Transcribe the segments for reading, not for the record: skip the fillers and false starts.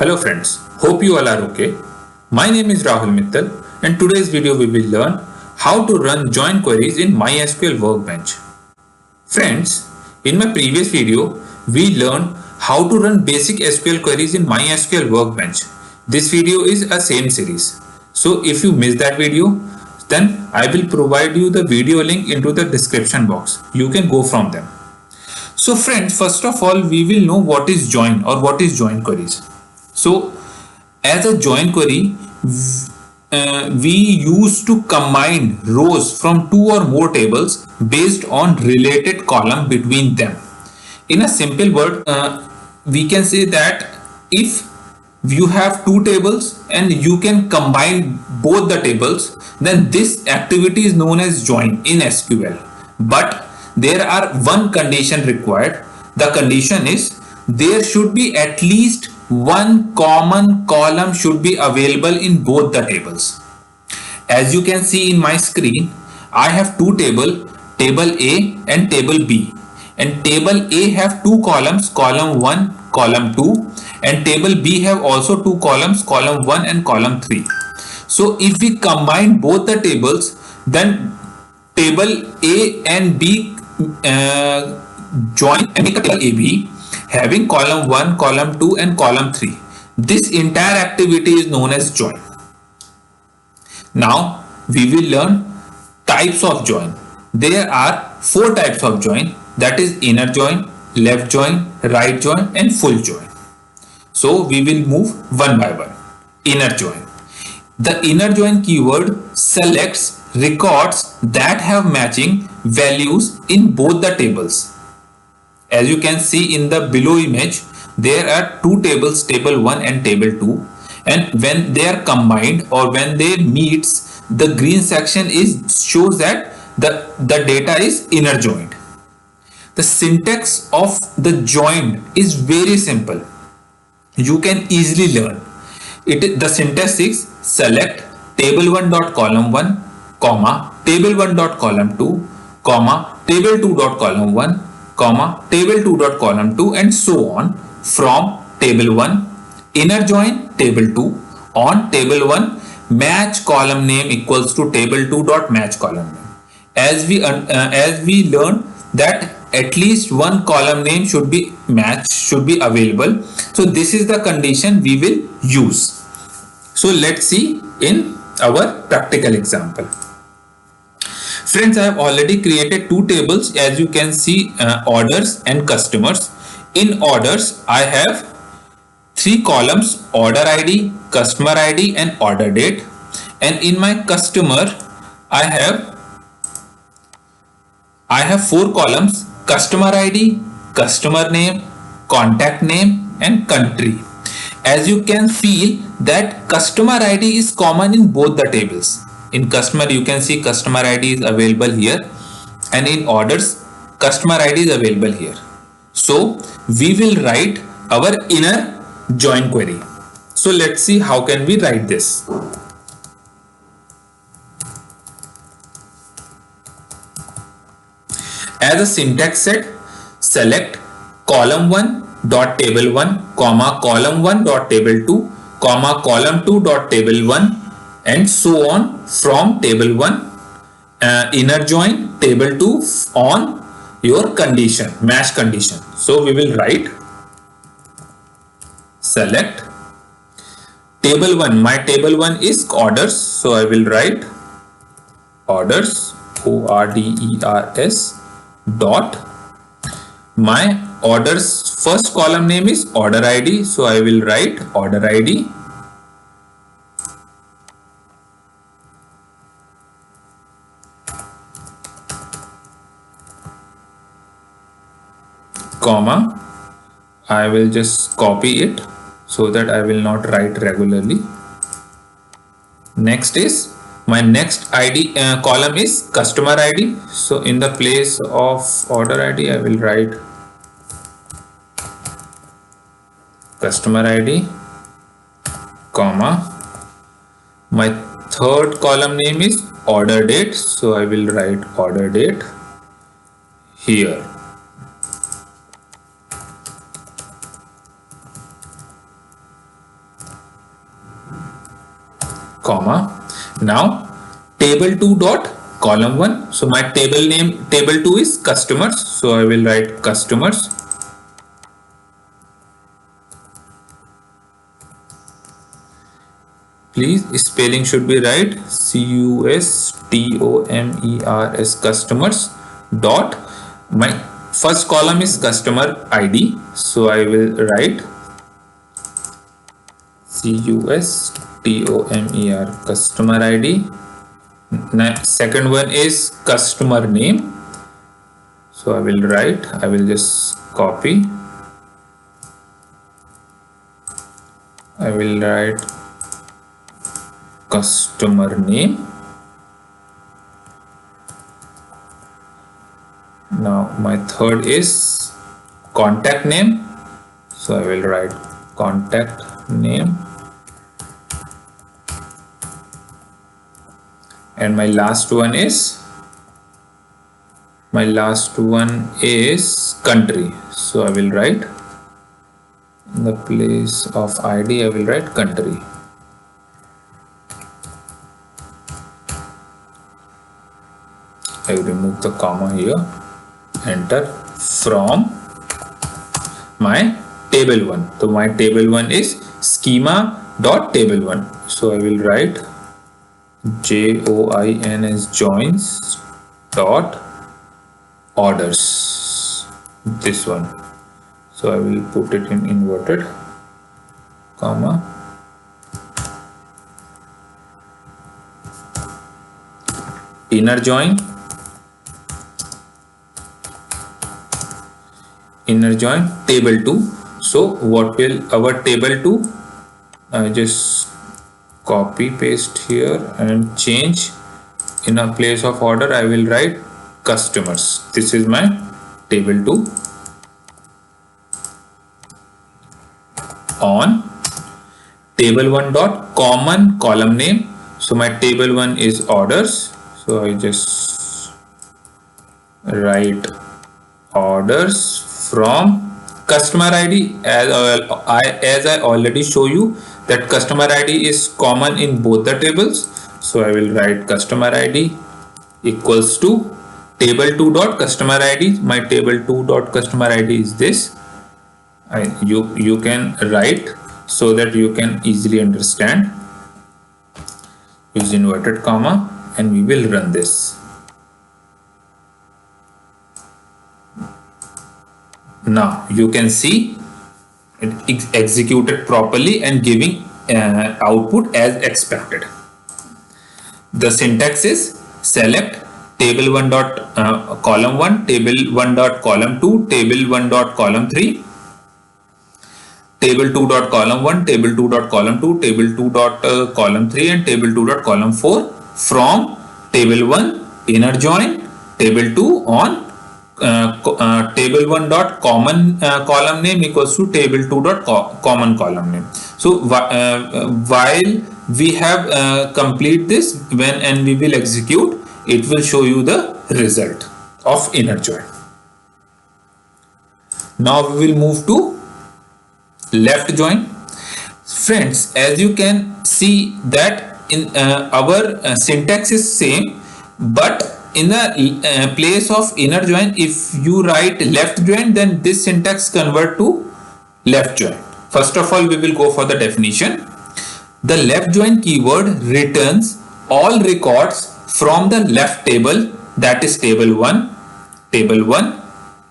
Hello friends, hope you all are okay. My name is Rahul Mittal and today's video we will learn how to run join queries in MySQL Workbench. Friends, in my previous video we learned how to run basic SQL queries in MySQL Workbench. This video is a same series. So if you missed that video, then I will provide you the video link into the description box. You can go from them. So friends, first of all, we will know what is join or what is join queries. So as a join query, we used to combine rows from two or more tables based on related column between them. In a simple word, we can say that if you have two tables and you can combine both the tables, then this activity is known as join in SQL. But there are one condition required. The condition is there should be at least one common column should be available in both the tables. As you can see in my screen, I have two tables, table A and table B. And table A have two columns, column 1, column 2, and table B have also two columns, column 1 and column 3. So if we combine both the tables, then table A and B join and make a table AB having column 1, column 2 and column 3. This entire activity is known as join. Now we will learn types of join. There are four types of join, that is inner join, left join, right join and full join. So we will move one by one. Inner join. The inner join keyword selects records that have matching values in both the tables. As you can see in the below image, there are two tables, table 1 and table 2, and when they are combined or when they meets, the green section shows that the data is inner joined. The syntax of the joined is very simple. You can easily learn. The syntax is select table1 dot column 1, comma table1 dot column 2, comma table2 dot column 1, comma table2 dot column 2 and so on from table 1, inner join table 2, on table 1 match column name equals to table 2 dot match column name. As we learned that at least one column name should be matched, should be available. So this is the condition we will use. So let's see in our practical example. Friends, I have already created two tables. As you can see, orders and customers. In orders, I have three columns: order ID, customer ID and order date. And in my customer, I have four columns: customer ID, customer name, contact name and country. As you can feel that customer ID is common in both the tables. In customer, you can see customer ID is available here, and in orders, customer ID is available here. So we will write our inner join query. So let's see how can we write this. As a syntax set, select column 1 dot table 1, comma column 1 dot table 2, comma column 2 dot table 1 and so on from table 1, inner join table 2 on your condition, match condition. So we will write select table 1. My table 1 is orders, so I will write orders, ORDERS dot. My orders first column name is order ID, so I will write order ID, comma, I will just copy it so that I will not write regularly. Next is my next ID column is customer ID, so in the place of order ID I will write customer ID, comma, my third column name is order date, so I will write order date here. comma. Now table2 dot column1. So my table name table2 is customers, so I will write customers. Please, spelling should be right. customers, customers dot, my first column is customer ID, so I will write customer, customer ID. Second one is customer name, so I will just copy, I will write customer name. Now my third is contact name, so I will write contact name. And my last one is country, so I will write, in the place of ID I will write country. I will remove the comma here, enter, from my table1. So my table1 is schema dot table1, so I will write joins joins dot orders, this one, so I will put it in inverted comma, inner join table2. So what will our table2, I just copy paste here and change, in a place of order I will write customers. This is my table2. On table1 dot common column name, so my table1 is orders, so I just write orders from customer ID. As I already show you that customer ID is common in both the tables, so I will write customer ID equals to table2 dot customer ID. My table2 dot customer ID is this. You can write so that you can easily understand. Use inverted comma and we will run this. Now you can see it executed properly and giving output as expected. The syntax is select table1 dot column1, table1 dot column2, table1 dot column3, table2 dot column1, table2 dot column2, table2 dot column3 and table2 dot column4 from table1 inner join table2 on table1 dot common column name equals to table2 dot common column name. So while we have complete this, and we will execute, it will show you the result of inner join. Now we will move to left join. Friends, as you can see that in our syntax is same, but in the place of inner join, if you write left join, then this syntax convert to left join. First of all, we will go for the definition. The left join keyword returns all records from the left table, that is table 1,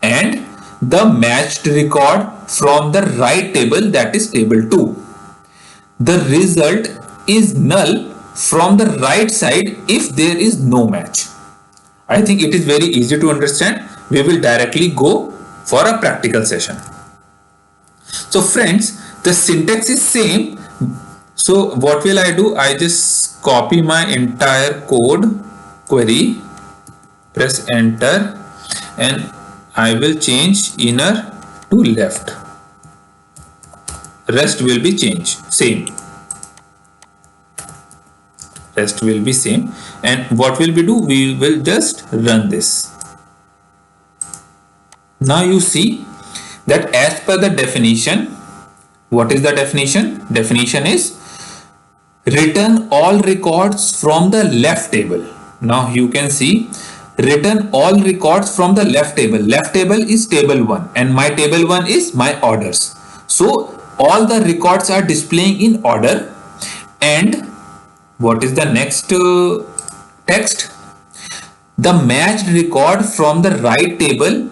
and the matched record from the right table, that is table 2. The result is null from the right side if there is no match. I think it is very easy to understand. We will directly go for a practical session. So friends, the syntax is same. So what will I do? I just copy my entire code query, press enter, and I will change inner to left. Rest will be changed, same. Rest will be same. And what will we do? We will just run this. Now you see that as per the definition, what is the definition? Definition is return all records from the left table. Now you can see return all records from the left table. Left table is table 1 and my table 1 is my orders. So all the records are displaying in order. And what is the next text? The matched record from the right table.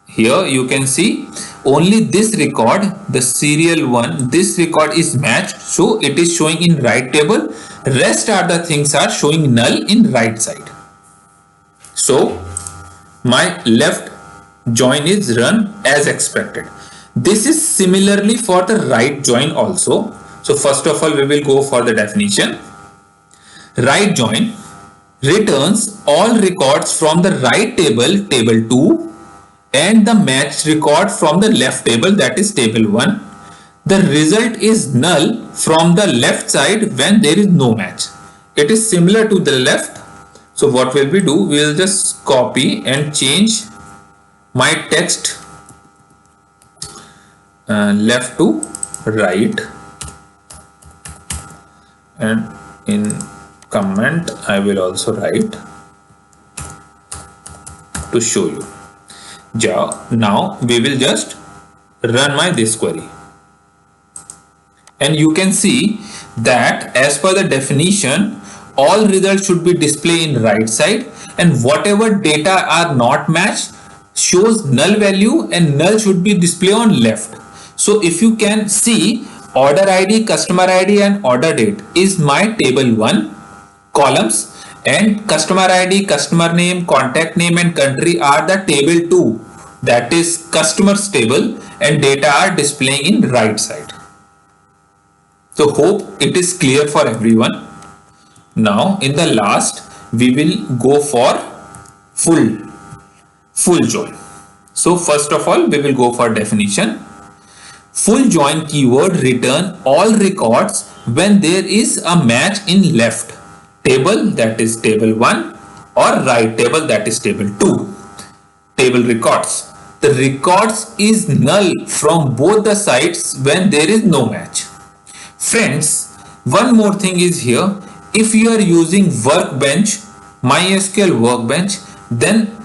Here you can see only this record, the serial one, this record is matched, so it is showing in right table. Rest are the things are showing null in right side. So my left join is run as expected. This is similarly for the right join also. So first of all we will go for the definition. Right join returns all records from the right table, table 2, and the matched record from the left table, that is table 1. The result is null from the left side when there is no match. It is similar to the left. So what will we do? We will just copy and change my text left to right, and in comment I will also write to show you. Now we will just run this query, and you can see that as per the definition all results should be displayed in right side, and whatever data are not matched shows null value, and null should be displayed on left. So if you can see, order ID, customer ID and order date is my table 1 columns, and customer ID, customer name, contact name and country are the table 2, that is customers table, and data are displaying in right side. So hope it is clear for everyone. Now in the last we will go for full join. So first of all we will go for definition. Full join keyword return all records when there is a match in left table, that is table 1, or right table, that is table 2. Table records. The records is null from both the sides when there is no match. Friends, one more thing is here. If you are using Workbench, MySQL Workbench, then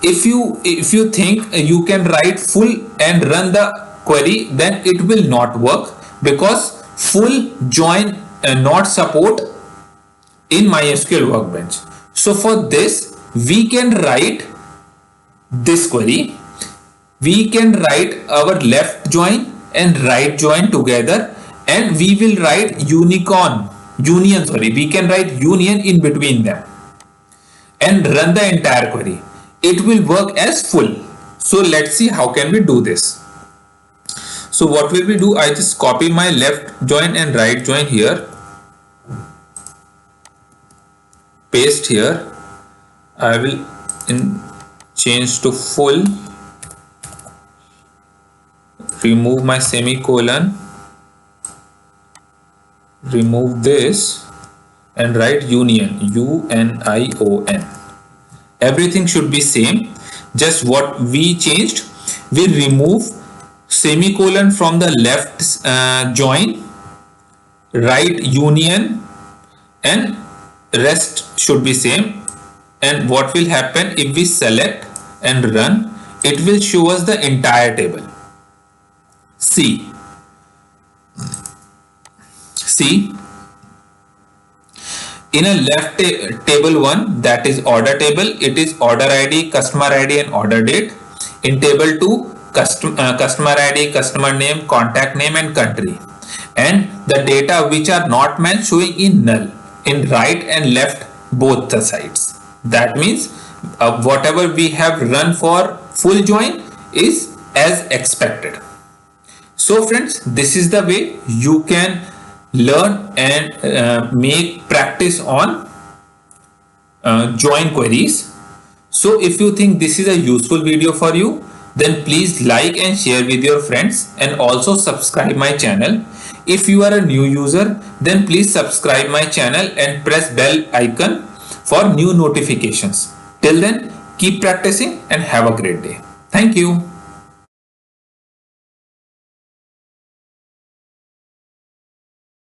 if you think you can write full and run the query, then it will not work, because full join not support in MySQL Workbench. So for this we can write this query. We can write our left join and right join together, and we will write we can write union in between them and run the entire query. It will work as full. So let's see how can we do this. So what will we do? I just copy my left join and right join here, paste here. I will change to full, remove my semicolon, remove this and write union, UNION. Everything should be same. Just what we changed, we remove semicolon from the left join, right union, and rest should be same. And what will happen if we select and run? It will show us the entire table. See in a left table 1, that is order table, it is order ID, customer ID and order date. In table 2, customer ID, customer name, contact name and country, and the data which are not matched showing in null in right and left both the sides. That means whatever we have run for full join is as expected. So friends, this is the way you can learn and make practice on join queries. So if you think this is a useful video for you, then please like and share with your friends, and also subscribe my channel. If you are a new user, then please subscribe my channel and press bell icon for new notifications. Till then, keep practicing and have a great day. Thank you.